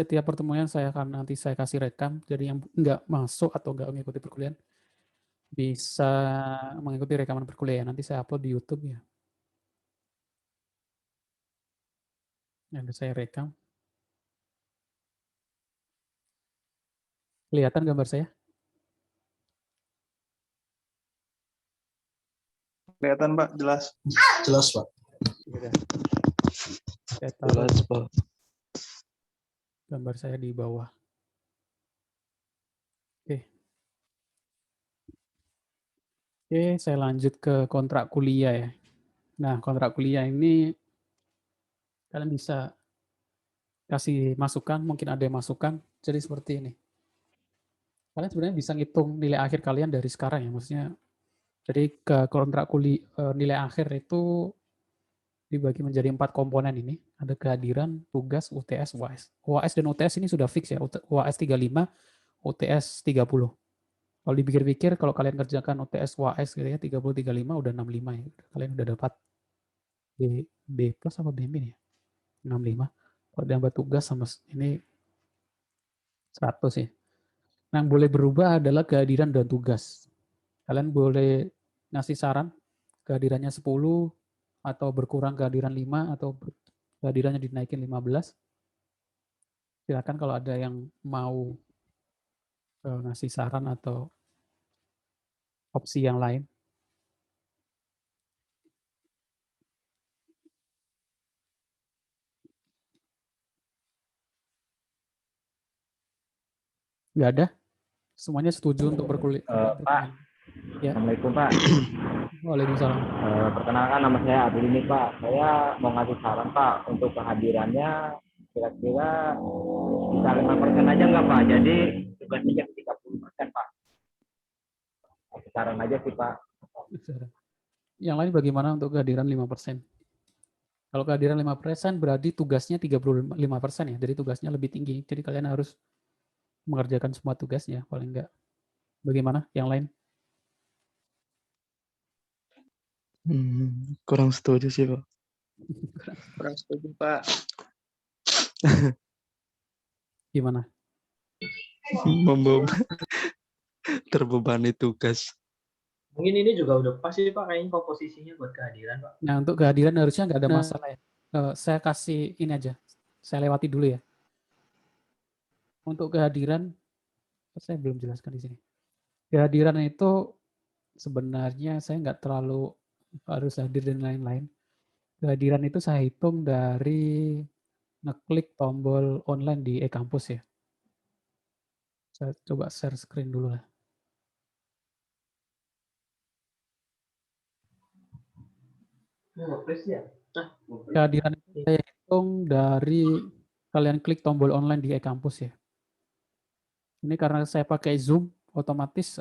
setiap pertemuan nanti saya kasih rekam, jadi yang nggak masuk atau nggak mengikuti perkuliahan bisa mengikuti rekaman perkuliahan. Nanti saya upload di YouTube ya. Yang saya rekam. Kelihatan gambar saya? Kelihatan Pak, jelas. Jelas Pak. Saya taruh Jelas Pak. gambar saya di bawah. Oke, saya lanjut ke kontrak kuliah ya. Nah, kontrak kuliah ini kalian bisa kasih masukan, mungkin ada yang masukan. Jadi seperti ini. Kalian sebenarnya bisa ngitung nilai akhir kalian dari sekarang ya, maksudnya. Jadi ke kontrak kuliah nilai akhir itu dibagi menjadi 4 komponen ini. Ada kehadiran, tugas, UTS, UAS. UAS dan UTS ini sudah fix ya. UAS 35, UTS 30. Kalau dipikir-pikir, kalau kalian kerjakan UTS UAS gitu ya, 30, 35 udah 65 ya. Kalian udah dapat B plus apa B min ya? 65. Kalau dapat tugas sama ini 100 ya. Nah, yang boleh berubah adalah kehadiran dan tugas. Kalian boleh ngasih saran kehadirannya 10 atau berkurang kehadiran 5 atau kehadirannya dinaikin 15. Silakan kalau ada yang mau ngasih saran atau opsi yang lain. Nggak ada? Semuanya setuju untuk berkuliah? Pak, ya. Assalamualaikum Pak. Waalaikumsalam. Perkenalkan nama saya Abdul ini Pak. Saya mau ngasih saran Pak untuk kehadirannya kira-kira bisa 5% aja nggak Pak? Jadi tugasnya jadi 30% Pak. Kasih saran aja sih Pak. Yang lain bagaimana untuk kehadiran 5%? Kalau kehadiran 5% berarti tugasnya 35% ya. Jadi tugasnya lebih tinggi. Jadi kalian harus mengerjakan semua tugasnya paling enggak. Bagaimana yang lain? Kurang setuju sih Pak. Kurang setuju Pak. Gimana? Terbebani tugas. Mungkin ini juga udah pas sih Pak, kayaknya komposisinya buat kehadiran Pak. Nah, untuk kehadiran harusnya nggak ada masalah ya. Saya kasih ini aja. Saya lewati dulu ya. Untuk kehadiran, saya belum jelaskan di sini. Kehadiran itu sebenarnya saya nggak terlalu harus hadir dan lain-lain. Kehadiran itu saya hitung dari ngeklik tombol online di e-kampus ya. Saya coba share screen dulu lah. Kehadiran itu saya hitung dari kalian klik tombol online di e-kampus ya. Ini karena saya pakai Zoom, otomatis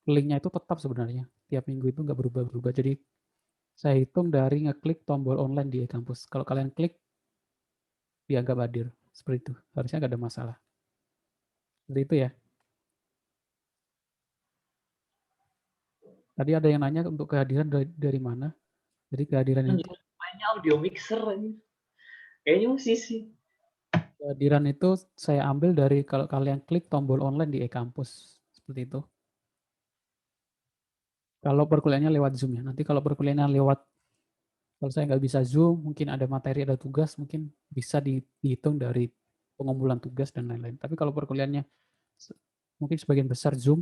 linknya itu tetap sebenarnya. Tiap minggu itu nggak berubah-berubah. Jadi saya hitung dari ngeklik tombol online di e-kampus. Kalau kalian klik, dianggap hadir. Seperti itu. Harusnya nggak ada masalah. Seperti itu ya. Tadi ada yang nanya untuk kehadiran dari mana. Jadi kehadiran itu. Mainnya audio mixer ini. Kayaknya musisi. Kehadiran itu saya ambil dari kalau kalian klik tombol online di e-kampus. Seperti itu. Kalau perkuliahannya lewat Zoom ya. Nanti kalau perkuliahannya lewat, kalau saya nggak bisa Zoom, mungkin ada materi, ada tugas, mungkin bisa dihitung dari pengumpulan tugas dan lain-lain. Tapi kalau perkuliahannya mungkin sebagian besar Zoom,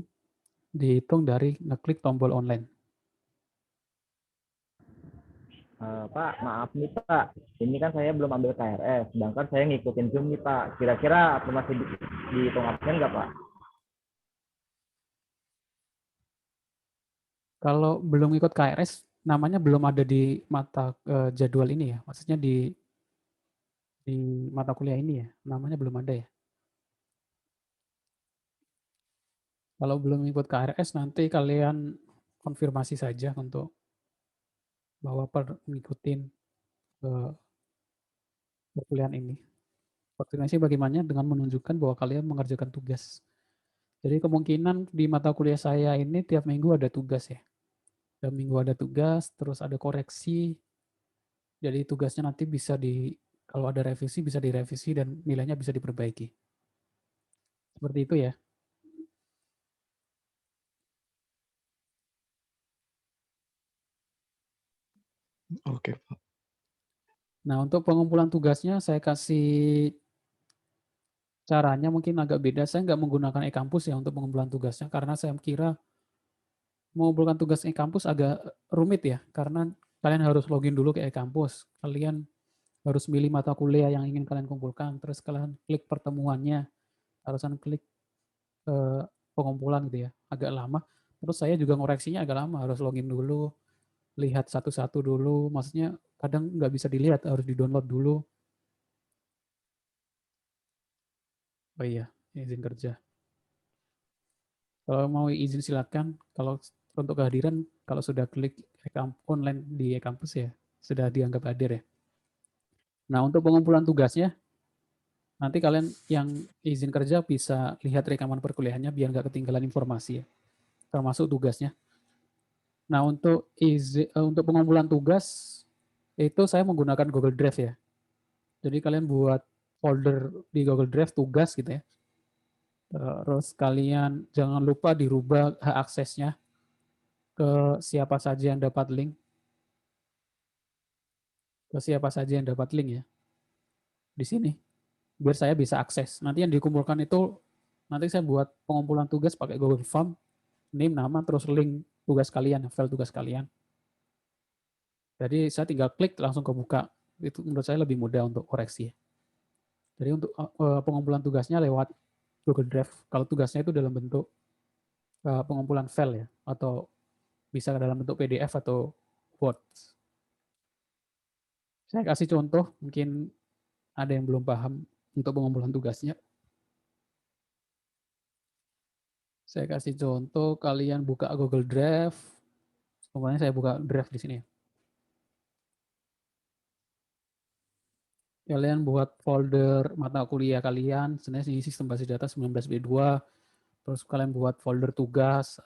dihitung dari ngeklik tombol online. Pak, maaf nih Pak. Ini kan saya belum ambil KRS, sedangkan saya ngikutin Zoom nih Pak. Kira-kira apa masih dihitung absen nggak Pak? Kalau belum ikut KRS, namanya belum ada di mata jadwal ini ya. Maksudnya di mata kuliah ini ya. Namanya belum ada ya. Kalau belum ikut KRS, nanti kalian konfirmasi saja untuk bahwa mengikuti perkuliahan ini. Koordinasi bagaimana dengan menunjukkan bahwa kalian mengerjakan tugas. Jadi kemungkinan di mata kuliah saya ini tiap minggu ada tugas ya. Tiap minggu ada tugas, terus ada koreksi. Jadi tugasnya nanti bisa Kalau ada revisi bisa direvisi dan nilainya bisa diperbaiki. Seperti itu ya. Oke, Pak. Nah, untuk pengumpulan tugasnya saya kasih caranya mungkin agak beda. Saya nggak menggunakan e-kampus ya untuk pengumpulan tugasnya karena saya kira mengumpulkan tugas e-kampus agak rumit ya karena kalian harus login dulu ke e-kampus. Kalian harus milih mata kuliah yang ingin kalian kumpulkan, terus kalian klik pertemuannya, harusan klik pengumpulan gitu ya, agak lama. Terus saya juga ngoreksinya agak lama, harus login dulu, lihat satu-satu dulu, maksudnya kadang nggak bisa dilihat, harus di-download dulu. Oh iya, izin kerja. Kalau mau izin silakan, kalau untuk kehadiran, kalau sudah klik online di e-kampus ya, sudah dianggap hadir ya. Nah, untuk pengumpulan tugasnya, nanti kalian yang izin kerja bisa lihat rekaman perkuliahannya biar nggak ketinggalan informasi ya, termasuk tugasnya. Nah, untuk pengumpulan tugas itu saya menggunakan Google Drive ya. Jadi kalian buat folder di Google Drive tugas gitu ya. Terus kalian jangan lupa dirubah hak aksesnya ke siapa saja yang dapat link, ya di sini biar saya bisa akses. Nanti yang dikumpulkan itu nanti saya buat pengumpulan tugas pakai Google Form, name, nama, terus link tugas kalian, file tugas kalian. Jadi saya tinggal klik langsung kebuka. Itu menurut saya lebih mudah untuk koreksi. Jadi untuk pengumpulan tugasnya lewat Google Drive. Kalau tugasnya itu dalam bentuk pengumpulan file ya, atau bisa dalam bentuk PDF atau Word. Saya kasih contoh, mungkin ada yang belum paham untuk pengumpulan tugasnya. Saya kasih contoh, kalian buka Google Drive. Pokoknya saya buka Drive di sini. Kalian buat folder mata kuliah kalian, sebenarnya di sistem basis data 19B2, terus kalian buat folder tugas.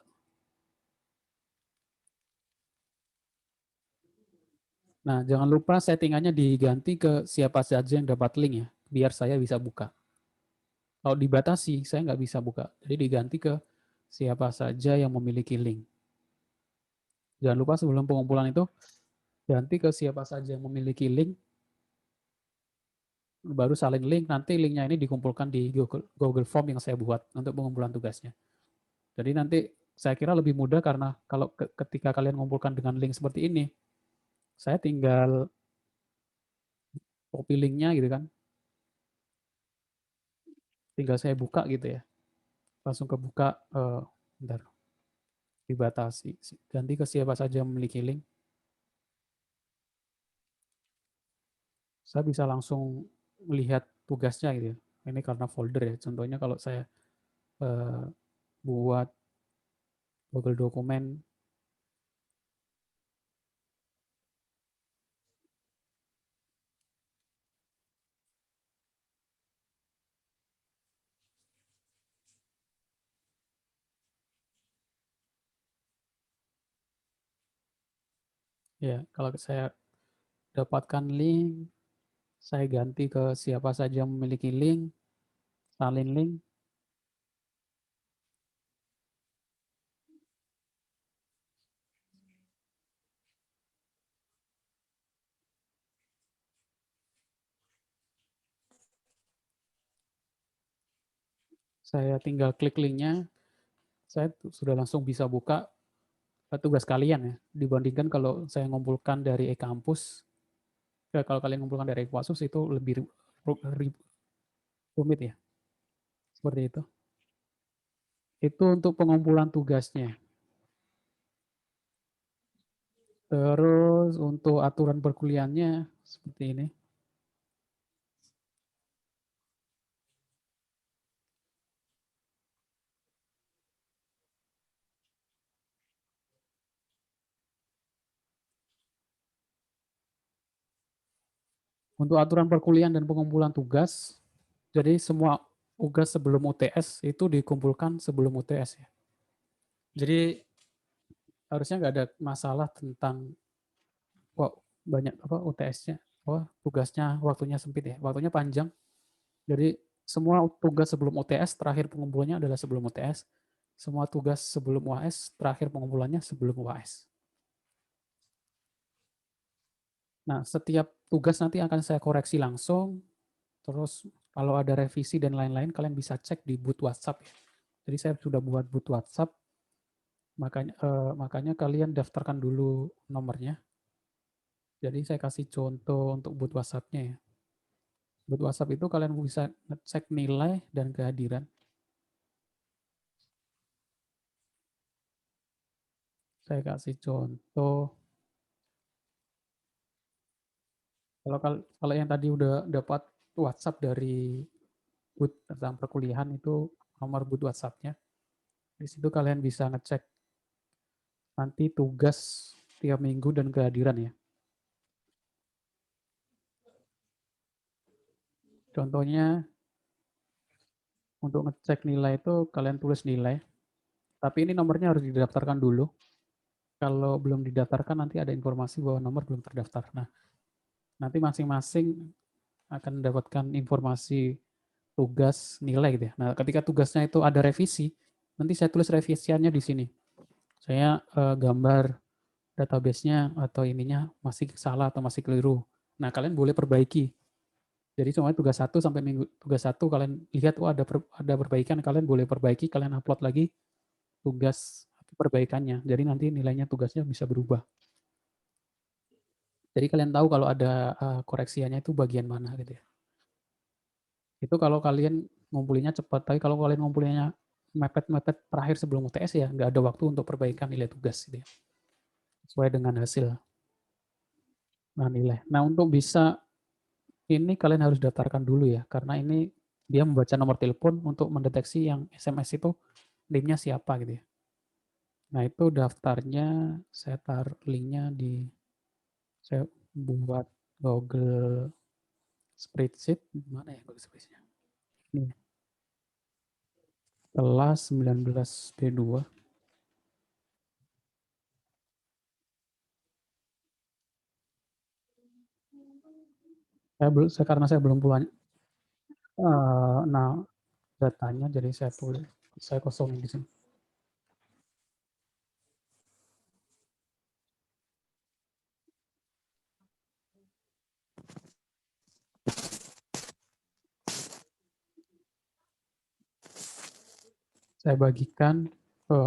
Nah, jangan lupa settingannya diganti ke siapa saja yang dapat link ya, biar saya bisa buka. Kalau dibatasi, saya nggak bisa buka. Jadi diganti ke siapa saja yang memiliki link. Jangan lupa sebelum pengumpulan itu, ganti ke siapa saja yang memiliki link, baru salin link, nanti linknya ini dikumpulkan di Google Form yang saya buat untuk pengumpulan tugasnya. Jadi nanti saya kira lebih mudah karena kalau ketika kalian mengumpulkan dengan link seperti ini, saya tinggal copy linknya gitu kan, tinggal saya buka gitu ya, langsung kebuka, bentar, dibatasi, ganti ke siapa saja yang memiliki link. Saya bisa langsung melihat tugasnya gitu ya. Ini karena folder ya. Contohnya kalau saya buat Google dokumen, ya kalau saya dapatkan link, saya ganti ke siapa saja yang memiliki link, salin link. Saya tinggal klik linknya, saya sudah langsung bisa buka tugas kalian ya. Dibandingkan kalau saya ngumpulkan dari e-kampus, kalau kalian ngumpulkan dari e-kampus itu lebih rumit ya. Seperti itu. Itu untuk pengumpulan tugasnya. Terus untuk aturan perkuliahannya seperti ini. Untuk aturan perkuliahan dan pengumpulan tugas, jadi semua tugas sebelum UTS itu dikumpulkan sebelum UTS ya. Jadi harusnya nggak ada masalah tentang kok banyak UTS-nya. tugasnya waktunya sempit ya, waktunya panjang. Jadi semua tugas sebelum UTS terakhir pengumpulannya adalah sebelum UTS. Semua tugas sebelum UAS terakhir pengumpulannya sebelum UAS. Nah, setiap tugas nanti akan saya koreksi langsung. Terus kalau ada revisi dan lain-lain kalian bisa cek di booth WhatsApp ya. Jadi saya sudah buat booth WhatsApp. Makanya kalian daftarkan dulu nomornya. Jadi saya kasih contoh untuk booth WhatsApp-nya ya. Booth WhatsApp itu kalian bisa ngecek nilai dan kehadiran. Saya kasih contoh. Kalau yang tadi udah dapat WhatsApp dari booth tentang perkuliahan itu nomor booth WhatsApp-nya. Di situ kalian bisa ngecek nanti tugas tiap minggu dan kehadiran ya. Contohnya untuk ngecek nilai itu kalian tulis nilai, tapi ini nomornya harus didaftarkan dulu. Kalau belum didaftarkan nanti ada informasi bahwa nomor belum terdaftar. Nah, nanti masing-masing akan mendapatkan informasi tugas nilai gitu ya. Nah, ketika tugasnya itu ada revisi, nanti saya tulis revisiannya di sini. Saya gambar database-nya atau ininya masih salah atau masih keliru. Nah, kalian boleh perbaiki. Jadi cuma tugas 1 sampai tugas 1 kalian lihat ada perbaikan, kalian boleh perbaiki, kalian upload lagi tugas perbaikannya. Jadi nanti nilainya tugasnya bisa berubah. Jadi kalian tahu kalau ada koreksiannya itu bagian mana gitu ya. Itu kalau kalian ngumpulinnya cepat, tapi kalau kalian ngumpulinnya mepet-mepet terakhir sebelum UTS ya nggak ada waktu untuk perbaikan nilai tugas gitu ya. Sesuai dengan hasil nilai. Nah, untuk bisa ini kalian harus daftarkan dulu ya, karena ini dia membaca nomor telepon untuk mendeteksi yang SMS itu NIM-nya siapa gitu ya. Nah, itu daftarnya saya taruh linknya saya buat Google Spreadsheet. Mana ya Google Spreadsheet? Ini. Kelas 19 B2. Karena saya belum punya datanya, jadi saya kosongin di sini. Saya bagikan ke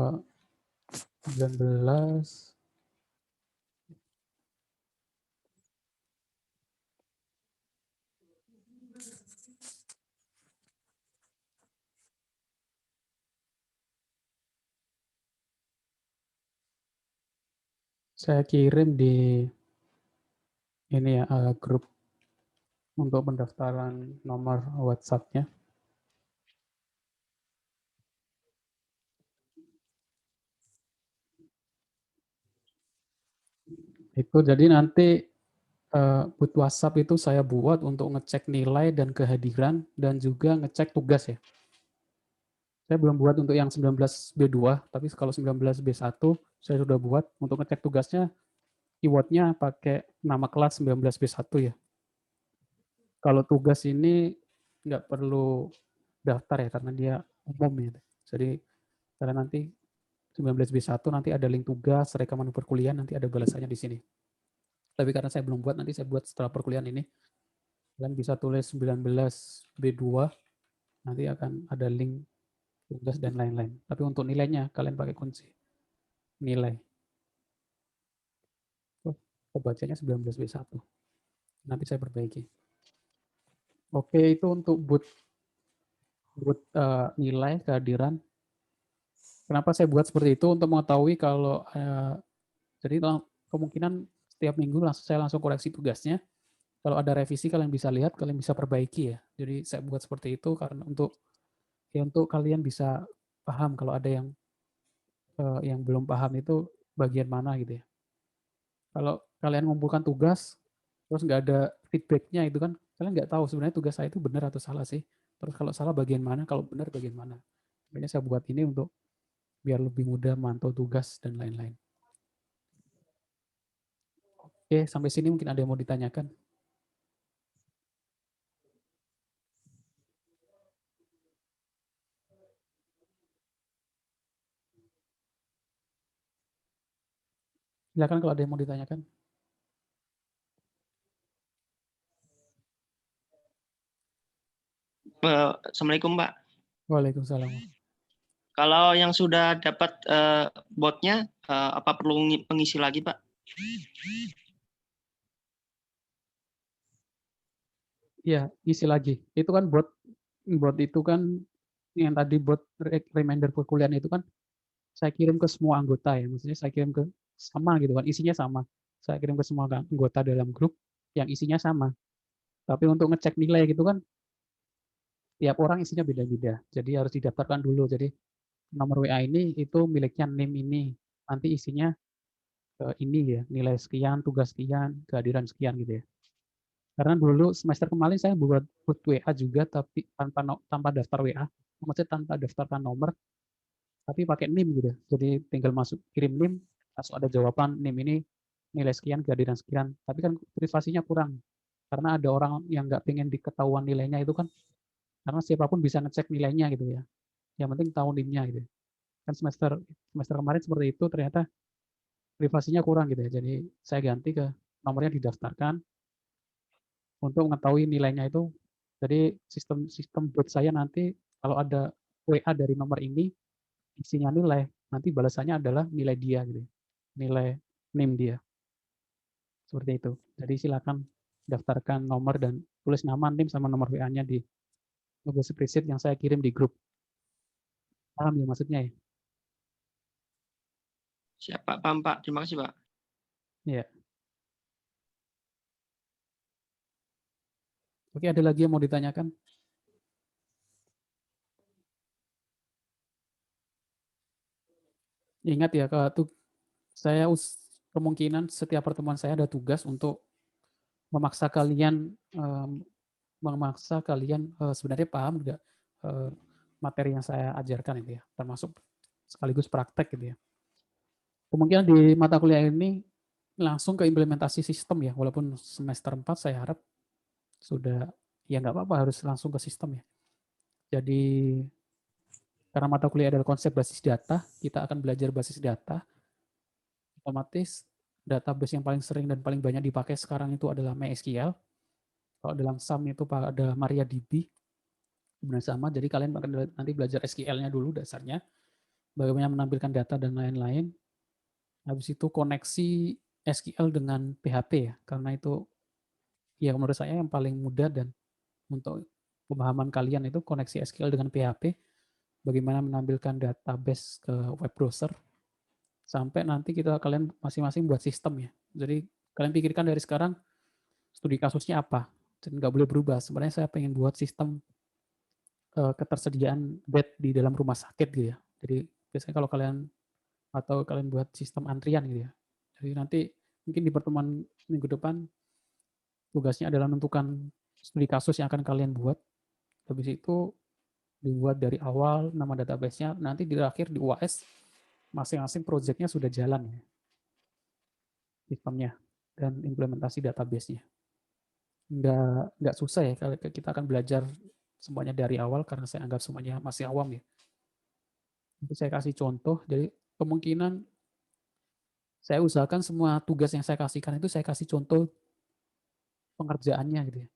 19. Saya kirim di ini ya grup untuk pendaftaran nomor WhatsApp-nya. Itu jadi nanti booth WhatsApp itu saya buat untuk ngecek nilai dan kehadiran dan juga ngecek tugas ya. Saya belum buat untuk yang 19B2, tapi kalau 19B1 saya sudah buat untuk ngecek tugasnya, keywordnya pakai nama kelas 19B1 ya. Kalau tugas ini nggak perlu daftar ya, karena dia umum ya. Jadi karena nanti 19B1 nanti ada link tugas, rekaman perkuliahan, nanti ada balasannya di sini. Tapi karena saya belum buat, nanti saya buat setelah perkuliahan ini. Kalian bisa tulis 19B2, nanti akan ada link tugas dan lain-lain. Tapi untuk nilainya kalian pakai kunci nilai. Pembacanya 19B1. Nanti saya perbaiki. Oke, itu untuk booth nilai kehadiran. Kenapa saya buat seperti itu? Untuk mengetahui kalau jadi kemungkinan setiap minggu saya langsung koreksi tugasnya. Kalau ada revisi kalian bisa lihat, kalian bisa perbaiki ya. Jadi saya buat seperti itu karena untuk kalian bisa paham kalau ada yang belum paham itu bagian mana gitu ya. Kalau kalian mengumpulkan tugas terus nggak ada feedbacknya itu kan kalian nggak tahu sebenarnya tugas saya itu benar atau salah sih. Terus kalau salah bagian mana, kalau benar bagian mana. Makanya saya buat ini untuk biar lebih mudah memantau tugas dan lain-lain. Oke, sampai sini mungkin ada yang mau ditanyakan. Silakan kalau ada yang mau ditanyakan. Assalamualaikum Pak. Waalaikumsalam. Kalau yang sudah dapat botnya, apa perlu pengisi lagi Pak? Iya, isi lagi. Itu kan bot itu kan yang tadi bot reminder perkuliahan itu kan saya kirim ke semua anggota ya. Maksudnya saya kirim ke sama gitu kan, isinya sama. Saya kirim ke semua anggota dalam grup yang isinya sama. Tapi untuk ngecek nilai gitu kan tiap orang isinya beda-beda. Jadi harus didaftarkan dulu. Jadi nomor WA ini itu miliknya NIM ini. Nanti isinya ini ya, nilai sekian, tugas sekian, kehadiran sekian gitu ya. Karena dulu semester kemarin saya buat WA juga tapi tanpa daftar WA. Maksudnya tanpa daftarkan nomor tapi pakai NIM gitu. Jadi tinggal masuk kirim NIM, langsung ada jawaban NIM ini nilai sekian, kehadiran sekian. Tapi kan privasinya kurang. Karena ada orang yang nggak pengen diketahuan nilainya itu kan, karena siapapun bisa ngecek nilainya gitu ya. Yang penting tahu NIM-nya gitu. Kan semester kemarin seperti itu ternyata privasinya kurang gitu ya. Jadi saya ganti ke nomornya didaftarkan untuk mengetahui nilainya itu. Jadi sistem bot saya nanti kalau ada WA dari nomor ini isinya nilai, nanti balasannya adalah nilai dia gitu. Nilai NIM dia. Seperti itu. Jadi silakan daftarkan nomor dan tulis nama, NIM sama nomor WA-nya di logo spreadsheet yang saya kirim di grup. Paham ya maksudnya ya? Siap Pak, paham Pak. Terima kasih Pak. Iya. Oke, ada lagi yang mau ditanyakan? Ingat ya, kalau saya kemungkinan setiap pertemuan saya ada tugas untuk memaksa kalian sebenarnya paham nggak materi yang saya ajarkan itu ya, termasuk sekaligus praktek gitu ya. Kemungkinan di mata kuliah ini langsung ke implementasi sistem ya, walaupun semester 4 saya harap sudah, ya nggak apa-apa harus langsung ke sistem ya. Jadi karena mata kuliah adalah konsep basis data, kita akan belajar basis data, otomatis database yang paling sering dan paling banyak dipakai sekarang itu adalah MySQL. Kalau dalam SAM itu ada MariaDB, benar sama. Jadi kalian akan nanti belajar SQL-nya dulu dasarnya, bagaimana menampilkan data dan lain-lain. Habis itu koneksi SQL dengan PHP ya, karena itu ya menurut saya yang paling mudah dan untuk pemahaman kalian itu koneksi SQL dengan PHP, bagaimana menampilkan database ke web browser, sampai nanti kalian masing-masing buat sistem ya. Jadi kalian pikirkan dari sekarang studi kasusnya apa, dan nggak boleh berubah. Sebenarnya saya pengen buat sistem ketersediaan bed di dalam rumah sakit gitu ya. Jadi biasanya kalau kalian buat sistem antrian gitu ya. Jadi nanti mungkin di pertemuan minggu depan tugasnya adalah menentukan studi kasus yang akan kalian buat. Habis itu dibuat dari awal nama database-nya, nanti di akhir di UAS masing-masing proyeknya sudah jalan ya. Sistemnya dan implementasi database-nya. Nggak susah ya, kalau kita akan belajar semuanya dari awal karena saya anggap semuanya masih awam ya. Nanti saya kasih contoh, jadi kemungkinan saya usahakan semua tugas yang saya kasihkan itu saya kasih contoh pengerjaannya gitu ya.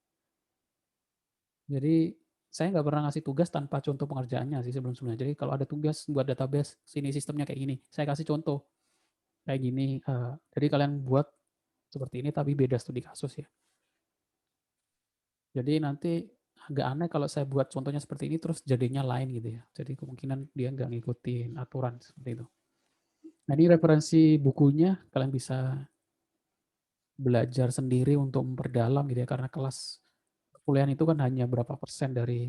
Jadi saya nggak pernah ngasih tugas tanpa contoh pengerjaannya sih sebelum-sebelumnya. Jadi kalau ada tugas buat database, sini sistemnya kayak gini, saya kasih contoh kayak gini. Jadi kalian buat seperti ini tapi beda studi kasus ya. Jadi nanti agak aneh kalau saya buat contohnya seperti ini terus jadinya lain gitu ya. Jadi kemungkinan dia nggak ngikutin aturan seperti itu. Nah ini referensi bukunya, kalian bisa belajar sendiri untuk memperdalam gitu ya, karena kelas kuliahan itu kan hanya berapa persen dari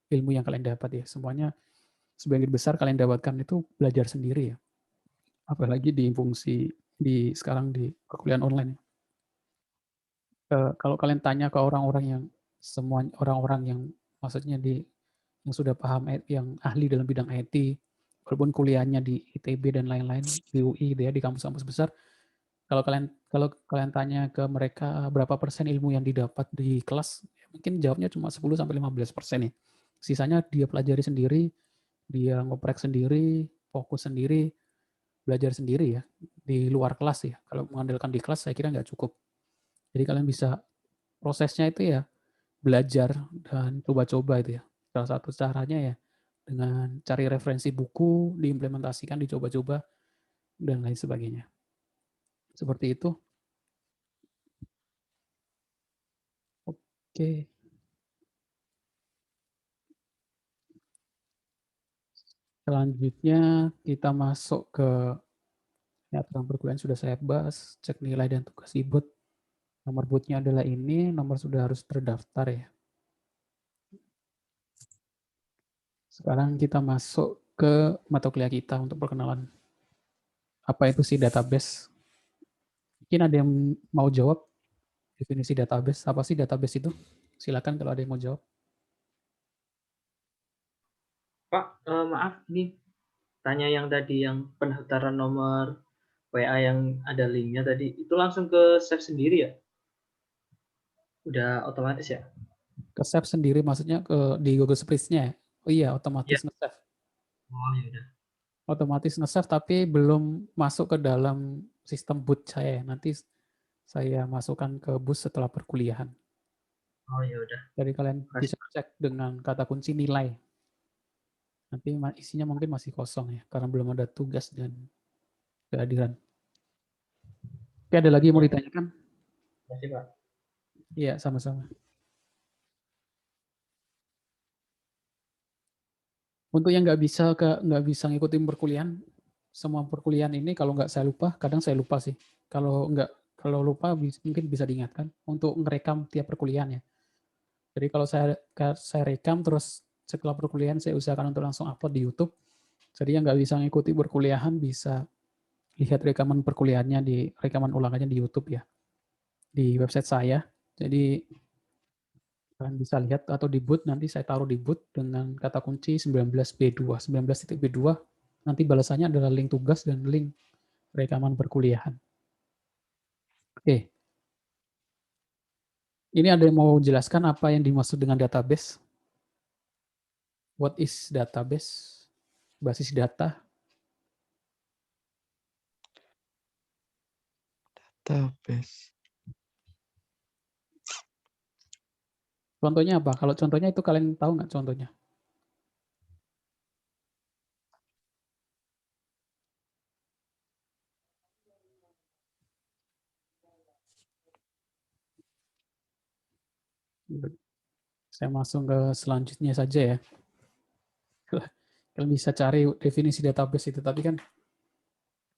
ilmu yang kalian dapat ya. Semuanya sebagian besar kalian dapatkan itu belajar sendiri ya. Apalagi di sekarang di perkuliahan online. Kalau kalian tanya ke orang-orang yang maksudnya yang sudah paham, yang ahli dalam bidang IT, walaupun kuliahnya di ITB dan lain-lain, di UI gitu ya, di kampus-kampus besar, kalau kalian tanya ke mereka berapa persen ilmu yang didapat di kelas, mungkin jawabnya cuma 10-15% ya. Sisanya dia pelajari sendiri, dia ngoprek sendiri, fokus sendiri, belajar sendiri ya, di luar kelas ya. Kalau mengandalkan di kelas saya kira nggak cukup. Jadi kalian bisa prosesnya itu ya belajar dan coba-coba itu ya. Salah satu caranya ya dengan cari referensi buku, diimplementasikan, dicoba-coba, dan lain sebagainya. Seperti itu. Oke. Selanjutnya kita masuk ke aturan perkuliahan sudah saya bahas, cek nilai dan tugas IBOT. Nomor bootnya adalah ini, nomor sudah harus terdaftar ya. Sekarang kita masuk ke mata kuliah kita untuk perkenalan. Apa itu sih database? Mungkin ada yang mau jawab definisi database. Apa sih database itu? Silakan kalau ada yang mau jawab. Pak, maaf nih, tanya yang tadi yang pendaftaran nomor WA yang ada linknya tadi, itu langsung ke save sendiri ya? Udah otomatis ya? Ke save sendiri maksudnya di Google Spreadsheet-nya ya? Oh iya, otomatis Iya. nge-save. Oh ya udah. Otomatis nge-save tapi belum masuk ke dalam sistem boot saya. Nanti saya masukkan ke bus setelah perkuliahan. Oh ya udah. Jadi kalian Makasih. bisa cek dengan kata kunci nilai. Nanti isinya mungkin masih kosong ya, karena belum ada tugas dan kehadiran. Oke, ada lagi yang mau ditanyakan? Makasih Pak. Iya, sama-sama. Untuk yang nggak bisa ngikutin perkuliahan, semua perkuliahan ini kalau nggak saya lupa, kadang saya lupa sih. Kalau lupa mungkin bisa diingatkan untuk ngerekam tiap perkuliahan ya. Jadi kalau saya rekam terus setelah perkuliahan saya usahakan untuk langsung upload di YouTube. Jadi yang nggak bisa ngikuti perkuliahan bisa lihat rekaman perkuliahannya di rekaman ulangannya di YouTube ya, di website saya. Jadi kalian bisa lihat atau di boot, nanti saya taruh di boot dengan kata kunci 19B2. 19.B2 nanti balasannya adalah link tugas dan link rekaman perkuliahan. Oke. Ini ada yang mau jelaskan apa yang dimaksud dengan database? What is database? Basis data. Database. Contohnya apa? Kalau contohnya itu kalian tahu nggak contohnya? Saya langsung ke selanjutnya saja ya. Kalian bisa cari definisi database itu, tapi kan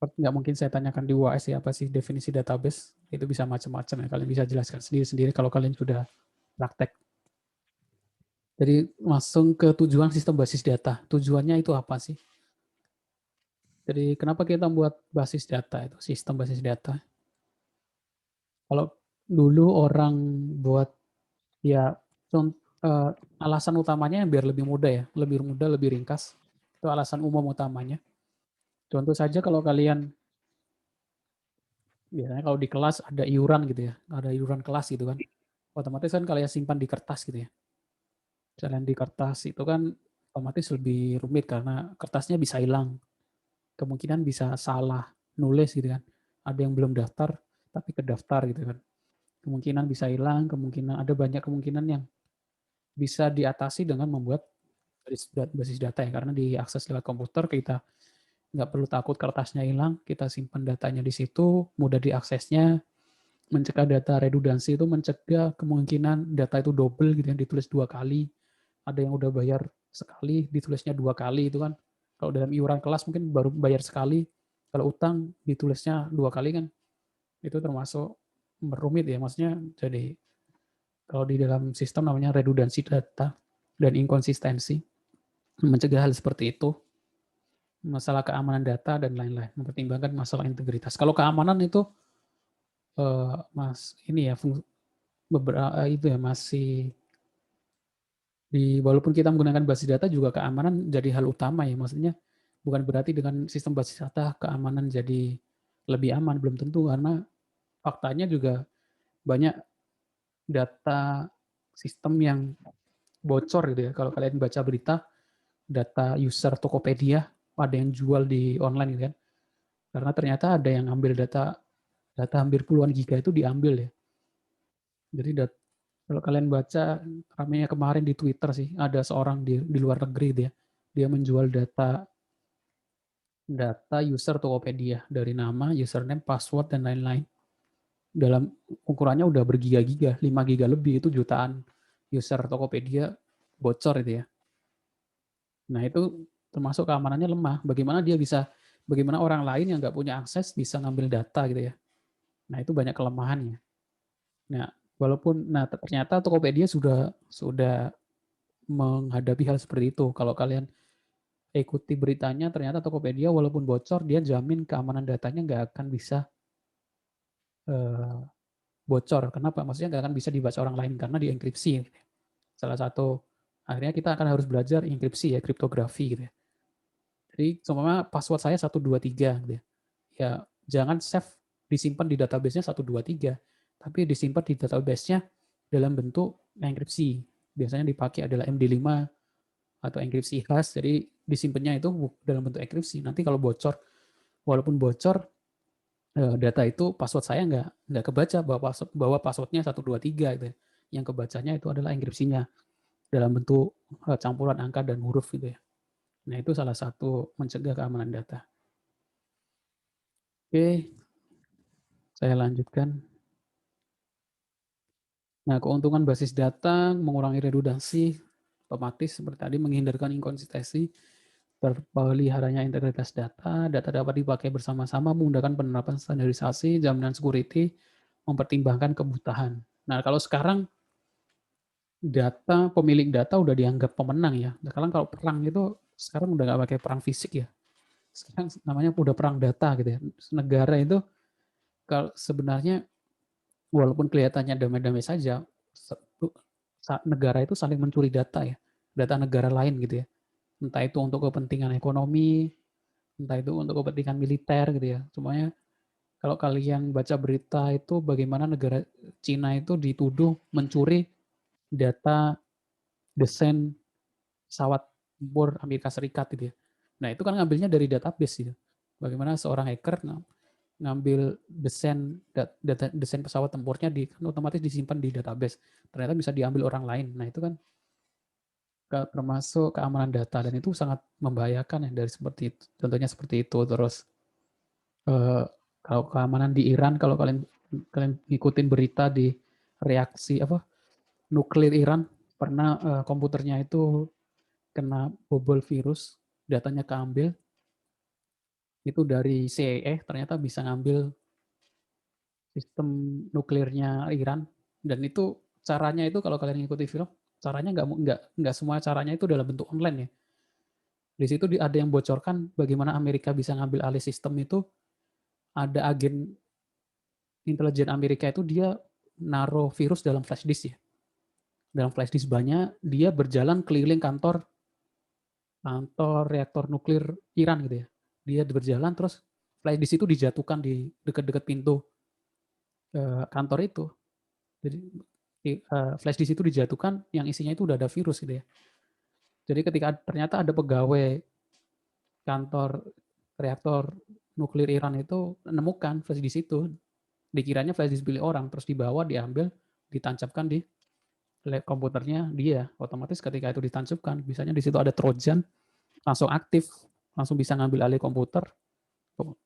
nggak mungkin saya tanyakan di UAS ya, apa sih definisi database. Itu bisa macam-macam ya. Kalian bisa jelaskan sendiri-sendiri kalau kalian sudah praktek. Jadi langsung ke tujuan sistem basis data. Tujuannya itu apa sih? Jadi kenapa kita buat basis data itu, sistem basis data? Kalau dulu orang buat ya alasan utamanya biar lebih mudah ya, lebih mudah, lebih ringkas. Itu alasan umum utamanya. Contoh saja kalau kalian biasanya kalau di kelas ada iuran gitu ya, ada iuran kelas gitu kan. Otomatis kan kalian simpan di kertas gitu ya. Kalian di kertas itu kan otomatis lebih rumit karena kertasnya bisa hilang. Kemungkinan bisa salah nulis gitu kan. Ada yang belum daftar tapi kedaftar gitu kan. Kemungkinan bisa hilang, kemungkinan ada banyak kemungkinan yang bisa diatasi dengan membuat basis data ya, karena diakses lewat komputer, kita nggak perlu takut kertasnya hilang, kita simpan datanya di situ, mudah diaksesnya, mencegah data redundansi itu mencegah kemungkinan data itu double gitu yang ditulis 2 kali, ada yang udah bayar sekali, ditulisnya 2 kali itu kan, kalau dalam iuran kelas mungkin baru bayar sekali, kalau utang ditulisnya 2 kali kan, itu termasuk merumit ya, maksudnya jadi kalau di dalam sistem namanya redundansi data dan inkonsistensi, mencegah hal seperti itu, masalah keamanan data dan lain-lain, mempertimbangkan masalah integritas. Kalau keamanan itu ini ya beberapa itu ya masih walaupun kita menggunakan basis data juga keamanan jadi hal utama ya, maksudnya bukan berarti dengan sistem basis data keamanan jadi lebih aman, belum tentu, karena faktanya juga banyak data sistem yang bocor gitu ya. Kalau kalian baca berita, data user Tokopedia, ada yang jual di online gitu kan. Karena ternyata ada yang ambil data hampir puluhan giga itu diambil ya. Jadi kalau kalian baca ramenya kemarin di Twitter sih, ada seorang di luar negeri dia menjual data user Tokopedia dari nama, username, password dan lain-lain. Dalam ukurannya udah bergiga-giga, 5 giga lebih, itu jutaan user Tokopedia bocor itu ya. Nah itu termasuk keamanannya lemah. Bagaimana orang lain yang nggak punya akses bisa ngambil data gitu ya. Nah itu banyak kelemahannya. Nah ternyata Tokopedia sudah menghadapi hal seperti itu. Kalau kalian ikuti beritanya, ternyata Tokopedia walaupun bocor, dia jamin keamanan datanya nggak akan bisa bocor. Kenapa? Maksudnya nggak akan bisa dibaca orang lain karena dienkripsi. Salah satu akhirnya kita akan harus belajar enkripsi ya, kriptografi gitu ya. Jadi seumpama password saya 123 gitu ya. Ya jangan save disimpan di database-nya 123, tapi disimpan di database-nya dalam bentuk enkripsi. Biasanya dipakai adalah MD5 atau enkripsi hash, jadi disimpannya itu dalam bentuk enkripsi. Nanti kalau bocor, walaupun bocor, data itu password saya nggak kebaca bahwa passwordnya 123 gitu ya. Yang kebacanya itu adalah enkripsinya dalam bentuk campuran angka dan huruf gitu ya. Nah itu salah satu mencegah keamanan data. Oke, saya lanjutkan. Nah keuntungan basis data mengurangi redundansi, otomatis seperti tadi menghindarkan inkonsistensi, terpeliharanya integritas data dapat dipakai bersama-sama, memudahkan penerapan standarisasi, jaminan security, mempertimbangkan kebutuhan. Nah, kalau sekarang pemilik data udah dianggap pemenang ya. Sekarang kalau perang itu sekarang udah nggak pakai perang fisik ya. Sekarang namanya udah perang data gitu ya. Negara itu kalau sebenarnya walaupun kelihatannya damai-damai saja, negara itu saling mencuri data ya, data negara lain gitu ya. Entah itu untuk kepentingan ekonomi, entah itu untuk kepentingan militer gitu ya. Semuanya kalau kalian baca berita itu bagaimana negara Cina itu dituduh mencuri data desain pesawat tempur Amerika Serikat gitu ya. Nah itu kan ngambilnya dari database gitu. Bagaimana seorang hacker ngambil desain pesawat tempurnya kan otomatis disimpan di database. Ternyata bisa diambil orang lain. Nah itu kan termasuk keamanan data dan itu sangat membahayakan ya dari seperti itu. Contohnya seperti itu. Terus kalau keamanan di Iran, kalau kalian ngikutin berita di reaksi nuklir Iran, pernah komputernya itu kena bobol virus, datanya keambil, itu dari CIA ternyata bisa ngambil sistem nuklirnya Iran, dan itu caranya itu kalau kalian ngikuti film, caranya nggak semua caranya itu dalam bentuk online ya. Di situ ada yang bocorkan bagaimana Amerika bisa ngambil alih sistem itu. Ada agen intelijen Amerika itu dia naruh virus dalam flash disk ya. Dalam flash disk banyak, dia berjalan keliling kantor reaktor nuklir Iran gitu ya. Dia berjalan terus flash disk itu dijatuhkan di dekat-dekat pintu kantor itu. Jadi flash disk itu dijatuhkan, yang isinya itu udah ada virus gitu ya. Jadi ketika ternyata ada pegawai kantor reaktor nuklir Iran itu menemukan flash disk itu, dikiranya flash disk milik orang, terus dibawa, diambil, ditancapkan di komputernya dia. Otomatis ketika itu ditancapkan, misalnya di situ ada trojan, langsung aktif, langsung bisa ngambil alih komputer,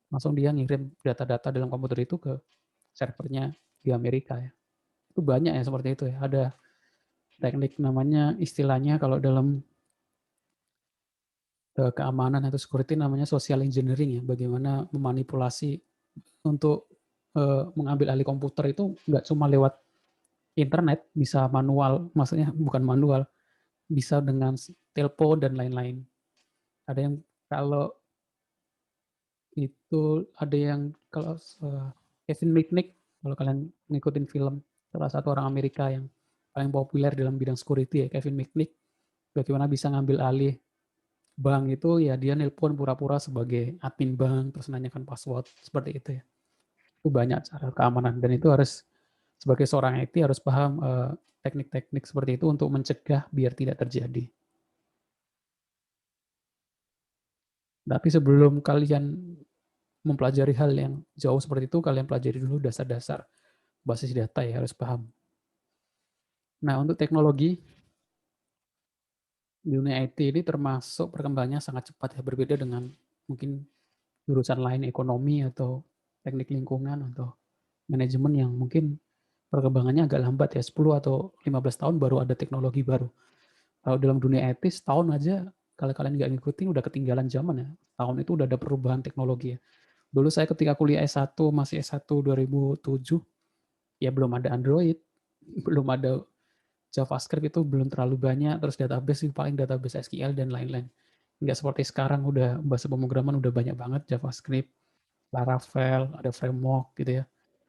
langsung dia ngirim data-data dalam komputer itu ke servernya di Amerika ya. Itu banyak ya seperti itu ya. Ada teknik namanya, istilahnya kalau dalam keamanan atau security namanya social engineering ya. Bagaimana memanipulasi untuk mengambil alih komputer itu nggak cuma lewat internet, bisa manual, maksudnya bukan manual, bisa dengan telepon dan lain-lain. Ada yang kalau itu ada yang kalau Kevin McNick, kalau kalian ngikutin film, salah satu orang Amerika yang paling populer dalam bidang security ya, Kevin McNick, bagaimana bisa ngambil alih bank itu ya, dia nelpon pura-pura sebagai admin bank terus nanyakan password seperti itu ya. Itu banyak cara keamanan dan itu harus sebagai seorang IT harus paham teknik-teknik seperti itu untuk mencegah biar tidak terjadi. Tapi sebelum kalian mempelajari hal yang jauh seperti itu, kalian pelajari dulu dasar-dasar basis data ya, harus paham. Nah, untuk teknologi di dunia IT ini termasuk perkembangannya sangat cepat ya, berbeda dengan mungkin jurusan lain ekonomi atau teknik lingkungan atau manajemen yang mungkin perkembangannya agak lambat ya, 10 atau 15 tahun baru ada teknologi baru. Kalau dalam dunia IT setahun aja kalau kalian nggak ngikutin udah ketinggalan zaman ya. Tahun itu udah ada perubahan teknologi ya. Dulu saya ketika kuliah S1 masih S1 2007 ya belum ada Android, belum ada JavaScript itu belum terlalu banyak, terus database itu paling database SQL dan lain-lain. Nggak seperti sekarang udah bahasa pemrograman udah banyak banget JavaScript, Laravel, ada framework gitu ya.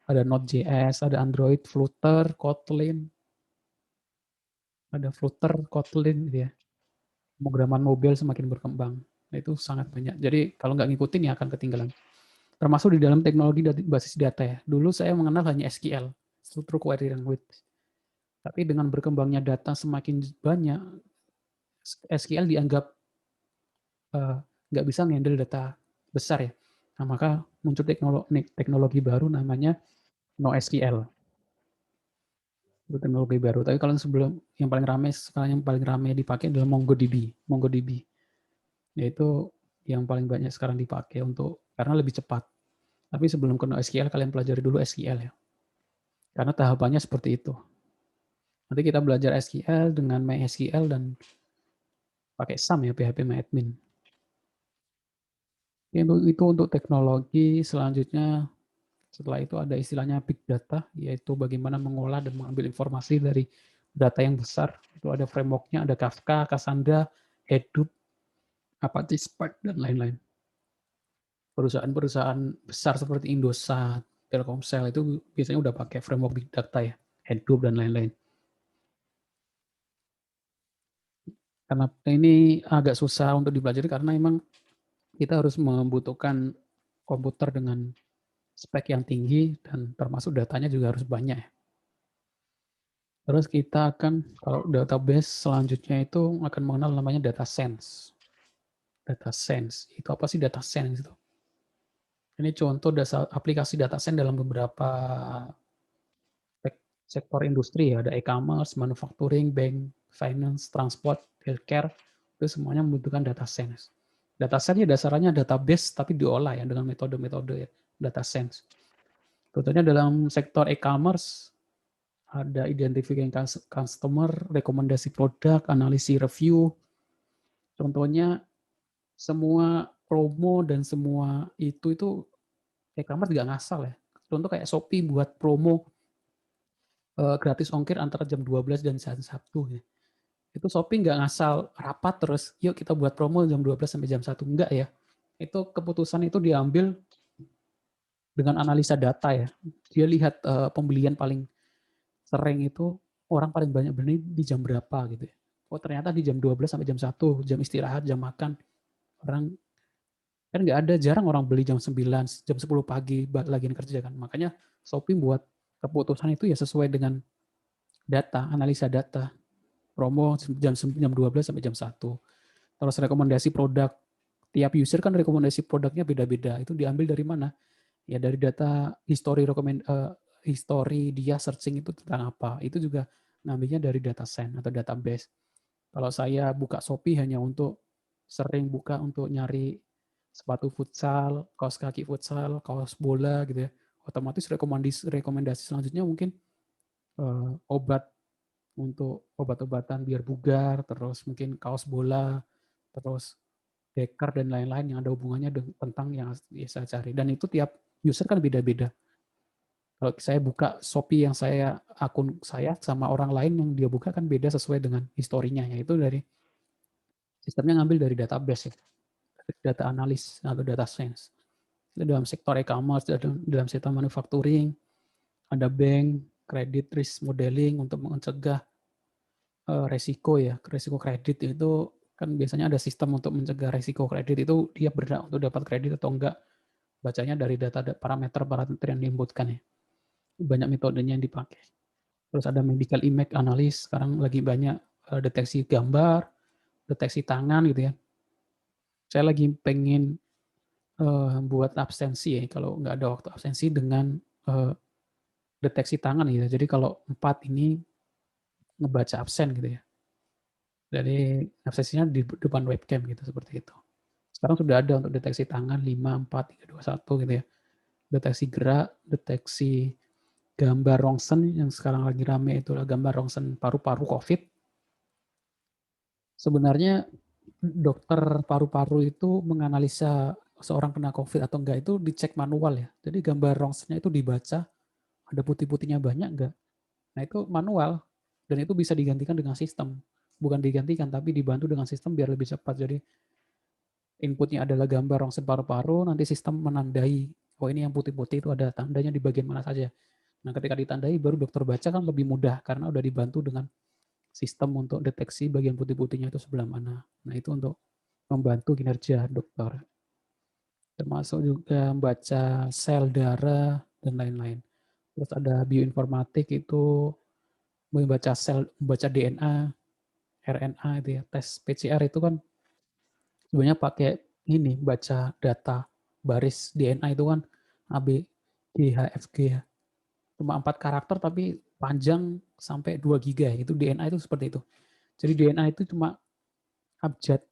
Ada Node.js, ada Android, Flutter, Kotlin, ada Flutter, Kotlin gitu ya. Pemrograman mobil semakin berkembang. Nah, itu sangat banyak. Jadi kalau nggak ngikutin ya akan ketinggalan. Termasuk di dalam teknologi basis data ya. Dulu saya mengenal hanya SQL, Structured Query Language. Tapi dengan berkembangnya data semakin banyak, SQL dianggap nggak bisa ngendel data besar ya. Nah, maka muncul teknologi baru namanya NoSQL. Itu teknologi baru. Tapi kalau sebelum yang paling ramai sekarang yang paling ramai dipakai adalah MongoDB. MongoDB. Yaitu yang paling banyak sekarang dipakai untuk karena lebih cepat. Tapi sebelum ke NoSQL kalian pelajari dulu SQL ya. Karena tahapannya seperti itu. Nanti kita belajar SQL dengan MySQL dan pakai SAM ya, PHP-MyAdmin. Itu untuk teknologi. Selanjutnya setelah itu ada istilahnya big data, yaitu bagaimana mengolah dan mengambil informasi dari data yang besar. Itu ada framework-nya, ada Kafka, Cassandra, Hadoop, Apache Spark, dan lain-lain. Perusahaan-perusahaan besar seperti Indosat, Telkomsel itu biasanya udah pakai framework big data ya, Hadoop dan lain-lain. Karena ini agak susah untuk dipelajari karena memang kita harus membutuhkan komputer dengan spek yang tinggi dan termasuk datanya juga harus banyak. Terus kita akan, kalau database selanjutnya itu akan mengenal namanya data science. Data science, itu apa sih data science itu? Ini contoh aplikasi data science dalam beberapa sektor industri ya, ada e-commerce, manufacturing, bank, finance, transport, healthcare, itu semuanya membutuhkan data science. Data science ya dasarnya database tapi diolah ya dengan metode-metode ya, data science. Contohnya dalam sektor e-commerce ada identifikasi customer, rekomendasi produk, analisis review. Contohnya semua promo dan semua itu e-commerce nggak ngasal ya. Contoh kayak Shopee buat promo gratis ongkir antara jam 12 dan jam 1 ya. Itu Shopee nggak ngasal rapat terus, yuk kita buat promo jam 12 sampai jam 1. Enggak ya. Itu keputusan itu diambil dengan analisa data ya. Dia lihat pembelian paling sering itu orang paling banyak beli di jam berapa gitu ya. Oh ternyata di jam 12 sampai jam 1, jam istirahat, jam makan. Orang kan nggak ada, jarang orang beli jam 9, jam 10 pagi lagi kerja kan. Makanya Shopee buat keputusan itu ya sesuai dengan data, analisa data. Promo jam 12 sampai jam 1. Terus rekomendasi produk. Tiap user kan rekomendasi produknya beda-beda. Itu diambil dari mana? Ya dari data history dia searching itu tentang apa. Itu juga ngambilnya dari data science atau database. Kalau saya buka Shopee hanya untuk sering buka untuk nyari sepatu futsal, kaos kaki futsal, kaos bola gitu ya. Otomatis rekomendasi selanjutnya mungkin obat untuk obat-obatan biar bugar, terus mungkin kaos bola, terus deker dan lain-lain yang ada hubungannya tentang yang saya cari. Dan itu tiap user kan beda-beda. Kalau saya buka Shopee yang akun saya sama orang lain yang dia buka kan beda sesuai dengan historinya. Yaitu dari sistemnya ngambil dari database ya. Data analis atau data science. Dalam sektor e-commerce, dalam sektor manufacturing, ada bank, credit risk modeling untuk mencegah resiko ya, resiko kredit itu kan biasanya ada sistem untuk mencegah resiko kredit itu dia berhak untuk dapat kredit atau enggak. Bacanya dari data parameter yang diinputkan ya. Banyak metodenya yang dipakai. Terus ada medical image analysis, sekarang lagi banyak deteksi gambar, deteksi tangan gitu ya. Saya lagi pengen buat absensi ya, kalau nggak ada waktu absensi dengan deteksi tangan gitu. Jadi kalau 4 ini ngebaca absen gitu ya. Jadi absensinya di depan webcam gitu, seperti itu. Sekarang sudah ada untuk deteksi tangan 5, 4, 3, 2, 1 gitu ya. Deteksi gerak, deteksi gambar rongsen yang sekarang lagi rame itu gambar rongsen paru-paru COVID. Sebenarnya dokter paru-paru itu menganalisa seorang kena COVID atau enggak itu dicek manual ya. Jadi gambar rongsennya itu dibaca, ada putih-putihnya banyak enggak. Nah itu manual, dan itu bisa digantikan dengan sistem. Bukan digantikan, tapi dibantu dengan sistem biar lebih cepat. Jadi inputnya adalah gambar rongsen paru-paru, nanti sistem menandai, oh ini yang putih-putih itu ada tandanya di bagian mana saja. Nah ketika ditandai baru dokter baca kan lebih mudah karena udah dibantu dengan sistem untuk deteksi bagian putih-putihnya itu sebelah mana. Nah itu untuk membantu kinerja dokter. Termasuk juga membaca sel darah dan lain-lain. Terus ada bioinformatik itu membaca sel, membaca DNA, RNA itu ya, tes PCR itu kan sebenarnya pakai ini baca data baris DNA itu kan AB, GHFG ya. Cuma 4 karakter tapi panjang sampai 2 giga itu DNA itu seperti itu. Jadi DNA itu cuma abjad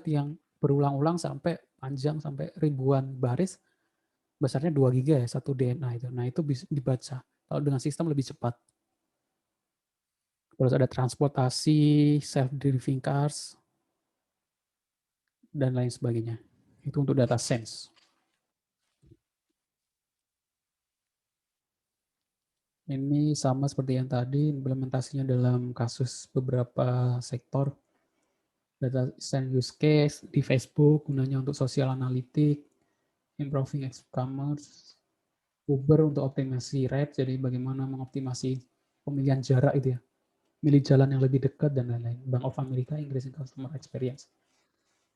yang berulang-ulang sampai panjang sampai ribuan baris, besarnya 2 giga ya satu DNA itu. Nah itu bisa dibaca. Kalau dengan sistem lebih cepat. Terus ada transportasi, self-driving cars, dan lain sebagainya. Itu untuk data science. Ini sama seperti yang tadi, implementasinya dalam kasus beberapa sektor. Data science use case di Facebook, gunanya untuk social analytic, improving e-commerce, Uber untuk optimasi rate, jadi bagaimana mengoptimasi pemilihan jarak itu ya. Milih jalan yang lebih dekat dan lain-lain. Bank of America, increasing customer experience.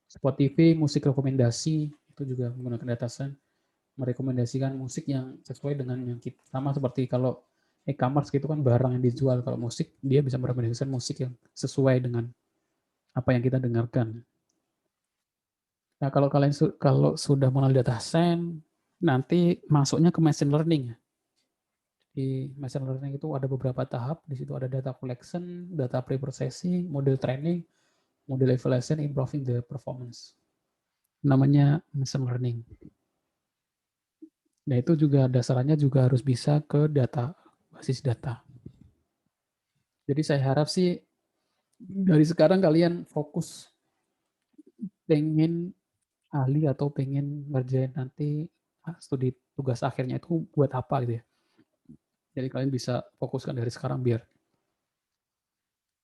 Spotify, musik rekomendasi, itu juga menggunakan data science, merekomendasikan musik yang sesuai dengan yang kita. Sama seperti kalau e-commerce gitu kan barang yang dijual, kalau musik dia bisa merekomendasikan musik yang sesuai dengan apa yang kita dengarkan. Nah kalau kalian kalau sudah mengenal data science, nanti masuknya ke machine learning. Di machine learning itu ada beberapa tahap, di situ ada data collection, data pre-processing, model training, model evaluation, improving the performance. Namanya machine learning. Nah itu juga dasarnya juga harus bisa ke data, basis data. Jadi saya harap sih dari sekarang kalian fokus pengen ahli atau pengen ngerjain nanti studi tugas akhirnya itu buat apa gitu ya. Jadi kalian bisa fokuskan dari sekarang biar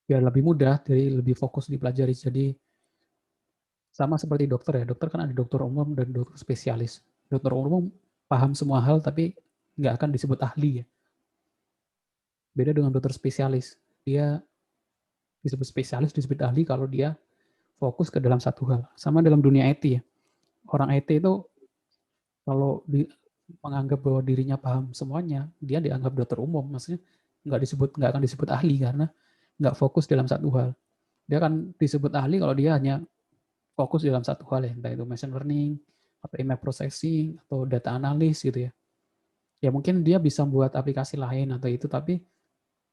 lebih mudah, jadi lebih fokus dipelajari. Jadi sama seperti dokter ya, dokter kan ada dokter umum dan dokter spesialis. Dokter umum paham semua hal tapi nggak akan disebut ahli ya. Beda dengan dokter spesialis, dia disebut spesialis, disebut ahli kalau dia fokus ke dalam satu hal. Sama dalam dunia IT ya, orang IT itu kalau menganggap bahwa dirinya paham semuanya, dia dianggap dokter umum, maksudnya nggak akan disebut ahli karena nggak fokus dalam satu hal. Dia akan disebut ahli kalau dia hanya fokus dalam satu hal ya, entah itu machine learning, atau image processing, atau data analis gitu ya. Ya mungkin dia bisa buat aplikasi lain atau itu, tapi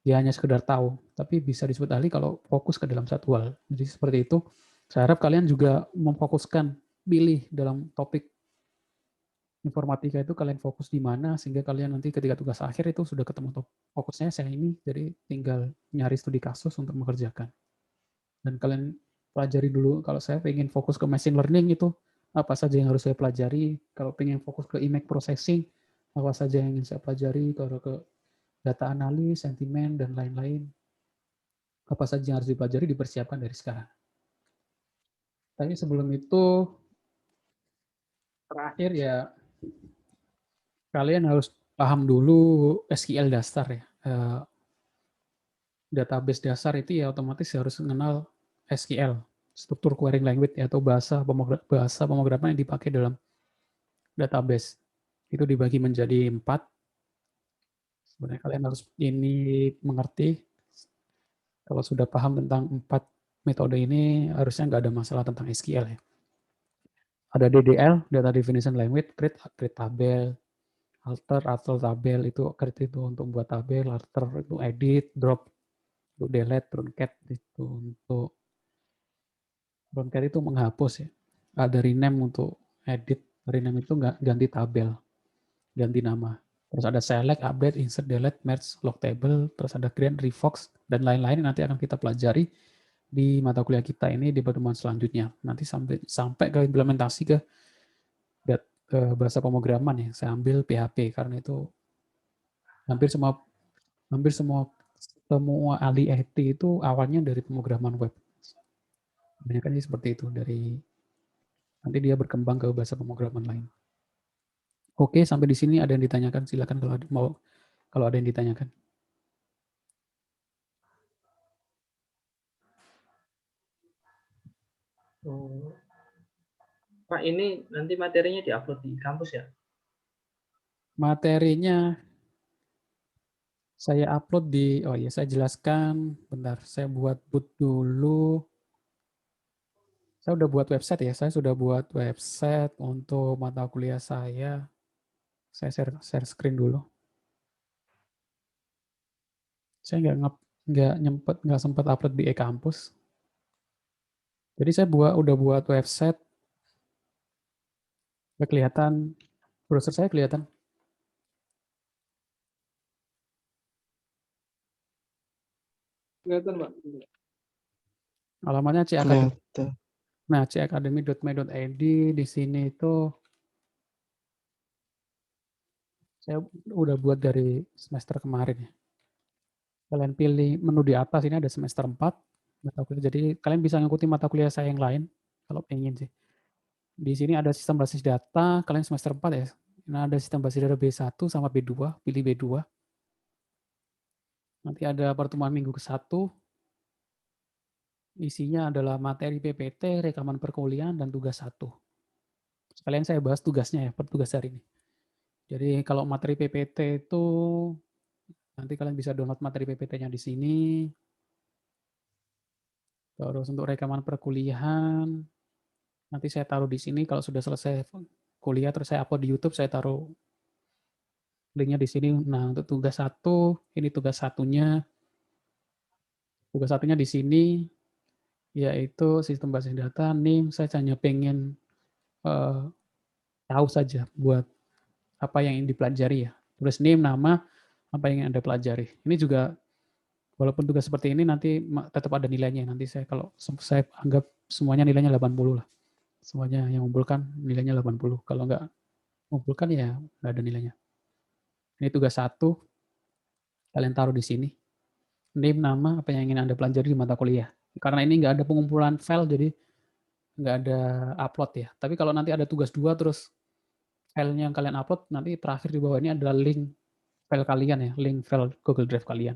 dia hanya sekedar tahu. Tapi bisa disebut ahli kalau fokus ke dalam satu hal. Jadi seperti itu. Saya harap kalian juga memfokuskan, pilih dalam topik informatika itu kalian fokus di mana, sehingga kalian nanti ketika tugas akhir itu sudah ketemu fokusnya saya ini, jadi tinggal nyari studi kasus untuk mengerjakan. Dan kalian pelajari dulu, kalau saya pengen fokus ke machine learning itu, apa saja yang harus saya pelajari, kalau pengen fokus ke image processing, apa saja yang ingin saya pelajari, kalau ke data analis, sentimen, dan lain-lain, apa saja yang harus dipelajari, dipersiapkan dari sekarang. Tapi sebelum itu, terakhir ya, kalian harus paham dulu SQL dasar ya. Database dasar itu ya otomatis harus mengenal SQL, struktur querying language atau bahasa pemrograman yang dipakai dalam database. Itu dibagi menjadi 4. Sebenarnya kalian harus ini mengerti. Kalau sudah paham tentang 4 metode ini, harusnya nggak ada masalah tentang SQL ya. Ada DDL, Data Definition Language, create tabel, alter tabel, itu create itu untuk buat tabel, alter itu edit, drop, untuk delete, truncate itu untuk truncate itu menghapus ya. Ada rename untuk edit, rename itu nggak ganti tabel, ganti nama. Terus ada select, update, insert, delete, merge, lock table, terus ada create, revoke, dan lain-lain nanti akan kita pelajari di mata kuliah kita ini di pertemuan selanjutnya. Nanti sampai ke implementasi ke bahasa pemrograman ya. Saya ambil PHP karena itu hampir semua ahli IT itu awalnya dari pemrograman web. Kebanyakan sih seperti itu, dari nanti dia berkembang ke bahasa pemrograman lain. Oke, sampai di sini ada yang ditanyakan, silakan kalau ada yang ditanyakan. Oh. Pak, ini nanti materinya diupload di kampus ya? Materinya saya upload saya jelaskan, bentar, saya buat boot dulu. Saya udah buat website ya, saya sudah buat website untuk mata kuliah saya. Saya share screen dulu. Saya nggak sempat upload di e-kampus. Jadi saya udah buat website. Kelihatan browser saya kelihatan. Kelihatan, Pak. Alamatnya C Academy. Kelihatan. Nah, cacademy.my.id di sini itu saya udah buat dari semester kemarin ya. Kalian pilih menu di atas, ini ada semester 4 mata kuliah. Jadi kalian bisa ngikuti mata kuliah saya yang lain kalau pengen sih. Di sini ada sistem basis data, kalian semester 4 ya. Nah, ada sistem basis data B1 sama B2, pilih B2. Nanti ada pertemuan minggu ke-1, isinya adalah materi PPT, rekaman perkuliahan, dan tugas 1. Sekalian saya bahas tugasnya ya, tugas hari ini. Jadi kalau materi PPT itu, nanti kalian bisa download materi PPT-nya di sini. Terus untuk rekaman perkuliahan, nanti saya taruh di sini. Kalau sudah selesai kuliah, terus saya upload di YouTube, saya taruh linknya di sini. Nah, untuk tugas 1, ini tugas satunya. Tugas satunya di sini, yaitu sistem basis data, NIM. Saya hanya pengen tahu saja buat apa yang ingin dipelajari ya. Tulis NIM, nama, apa yang ingin Anda pelajari. Ini juga, walaupun tugas seperti ini, nanti tetap ada nilainya. Nanti kalau saya anggap semuanya nilainya 80 lah. Semuanya yang mengumpulkan nilainya 80. Kalau nggak mengumpulkan ya nggak ada nilainya. Ini tugas 1, kalian taruh di sini. Name, nama, apa yang ingin Anda pelajari di mata kuliah. Karena ini nggak ada pengumpulan file, jadi nggak ada upload ya. Tapi kalau nanti ada tugas 2, terus filenya yang kalian upload, nanti terakhir di bawah ini adalah link file kalian ya, link file Google Drive kalian.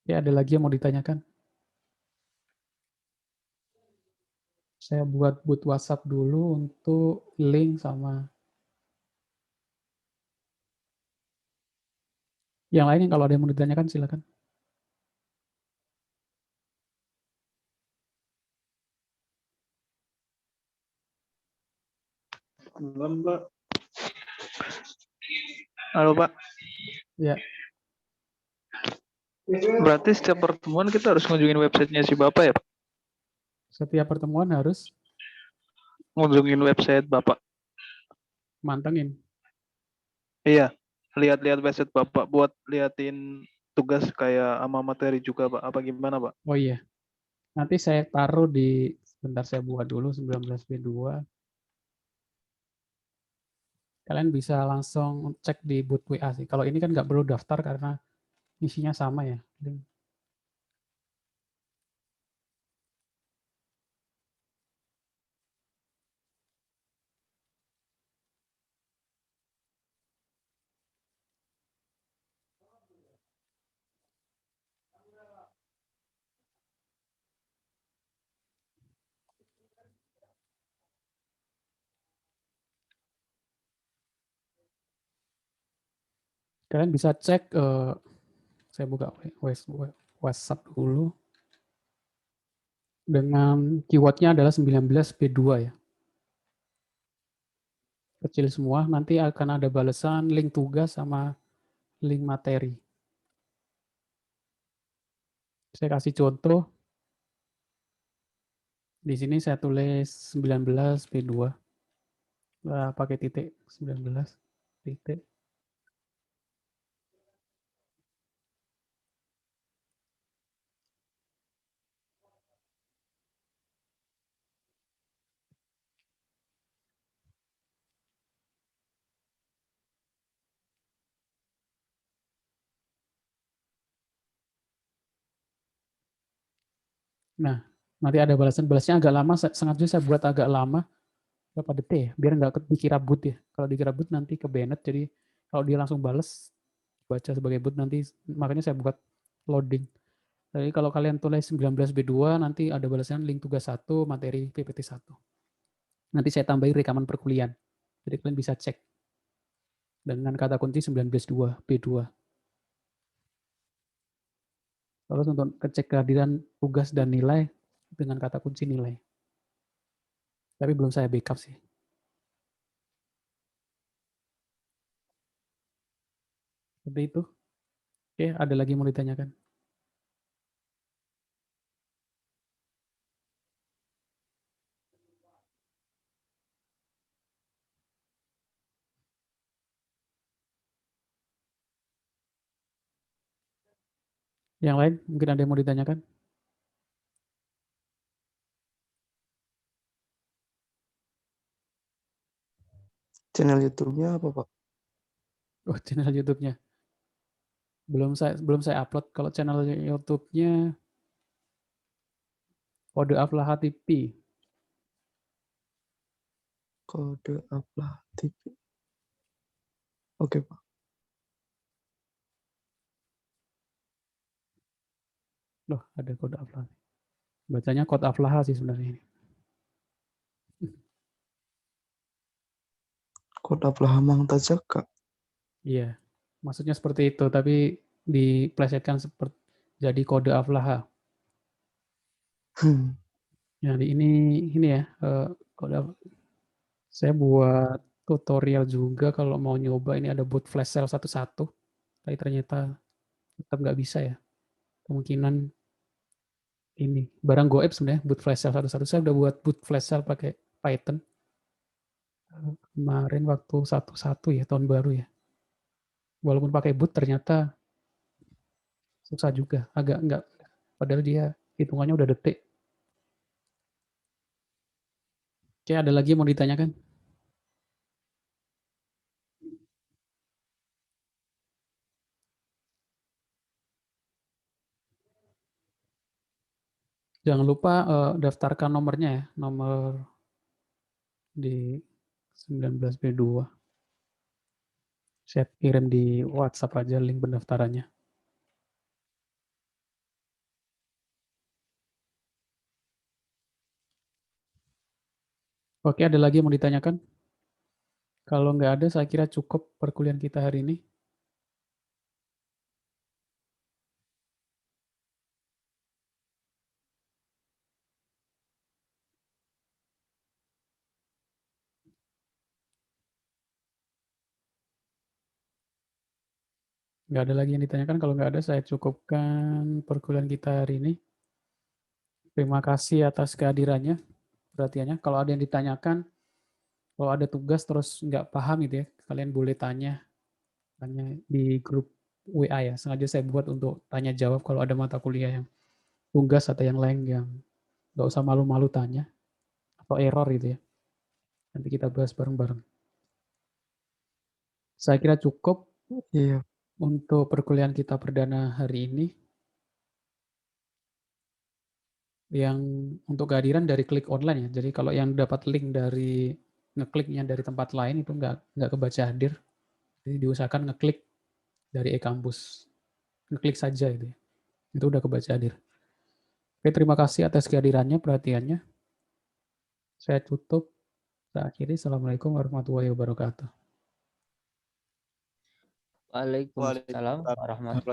Ya, ada lagi yang mau ditanyakan? Saya buat WhatsApp dulu untuk link sama yang lain. Kalau ada yang mau ditanyakan silakan. Belum, Pak. Halo, Pak. Ya, Berarti setiap pertemuan kita harus ngunjungin websitenya si Bapak ya, Pak? setiap pertemuan harus Ngunjungin website Bapak. mantengin. Iya, lihat-lihat website Bapak buat liatin tugas kayak sama materi juga, Pak. Apa gimana, Pak? Oh iya, nanti saya taruh sebentar saya buat dulu 19B2. Kalian bisa langsung cek di boot WA sih. Kalau ini kan nggak perlu daftar karena isinya sama ya. Kalian bisa cek, saya buka WhatsApp dulu. dengan keywordnya adalah 19B2 ya. Kecil semua, nanti akan ada balasan link tugas sama link materi. Saya kasih contoh. Di sini saya tulis 19B2. Pakai titik 19 titik. Nah, nanti ada balasnya agak lama, sengaja saya buat agak lama, berapa detik ya, biar nggak dikira boot ya. Kalau dikira boot nanti ke banned, jadi kalau dia langsung bales, baca sebagai boot nanti, makanya saya buat loading. Jadi kalau kalian tulis 19B2, nanti ada balasan link tugas 1, materi PPT 1. Nanti saya tambahin rekaman perkuliahan. Jadi kalian bisa cek dengan kata kunci 19B2. Terus untuk cek kehadiran tugas dan nilai dengan kata kunci nilai. Tapi belum saya backup sih. Seperti itu. Oke, ada lagi mau ditanyakan? Yang lain mungkin ada yang mau ditanyakan? Channel YouTube-nya apa, Pak? Oh, channel YouTube-nya. Belum saya upload. Kalau channel YouTube-nya Kode Aflah TV. Kode Aflah TV. Oke, Pak. Loh, ada Kode Aflah. Bacanya Kode Aflah sih sebenarnya ini. Kode Aflah Mang Tajaka. Iya, maksudnya seperti itu, tapi diplesetkan seperti jadi Kode Aflah. Jadi ini ya, saya buat tutorial juga kalau mau nyoba ini ada boot flash sale 1.1, tapi ternyata tetap nggak bisa ya. Kemungkinan ini barang goib sebenarnya boot flash sale 1.1. Saya udah buat boot flash sale pakai Python kemarin waktu 1.1 ya, tahun baru ya. Walaupun pakai boot ternyata susah juga, agak enggak, padahal dia hitungannya udah detik. Oke, ada lagi yang mau ditanyakan? Jangan lupa daftarkan nomornya ya, nomor di 19B2. Saya kirim di WhatsApp aja link pendaftarannya. Oke, ada lagi yang mau ditanyakan? Kalau nggak ada, saya kira cukup perkuliahan kita hari ini. Nggak ada lagi yang ditanyakan. Kalau nggak ada, saya cukupkan perkuliahan kita hari ini. Terima kasih atas kehadirannya, perhatiannya. Kalau ada yang ditanyakan, kalau ada tugas terus nggak paham gitu ya, kalian boleh tanya di grup WA ya. Sengaja saya buat untuk tanya jawab kalau ada mata kuliah yang tugas atau yang lain yang nggak usah malu-malu tanya atau error gitu ya. Nanti kita bahas bareng-bareng. Saya kira cukup Iya. untuk perkuliahan kita perdana hari ini. Yang untuk kehadiran dari klik online ya. Jadi kalau yang dapat link dari ngekliknya dari tempat lain itu nggak kebaca hadir. Jadi diusahakan ngeklik dari e-kampus. Ngeklik saja itu ya. Itu udah kebaca hadir. Oke, terima kasih atas kehadirannya, perhatiannya. Saya tutup. Saya akhiri. Assalamualaikum warahmatullahi wabarakatuh. Waalaikumsalam warahmatullahi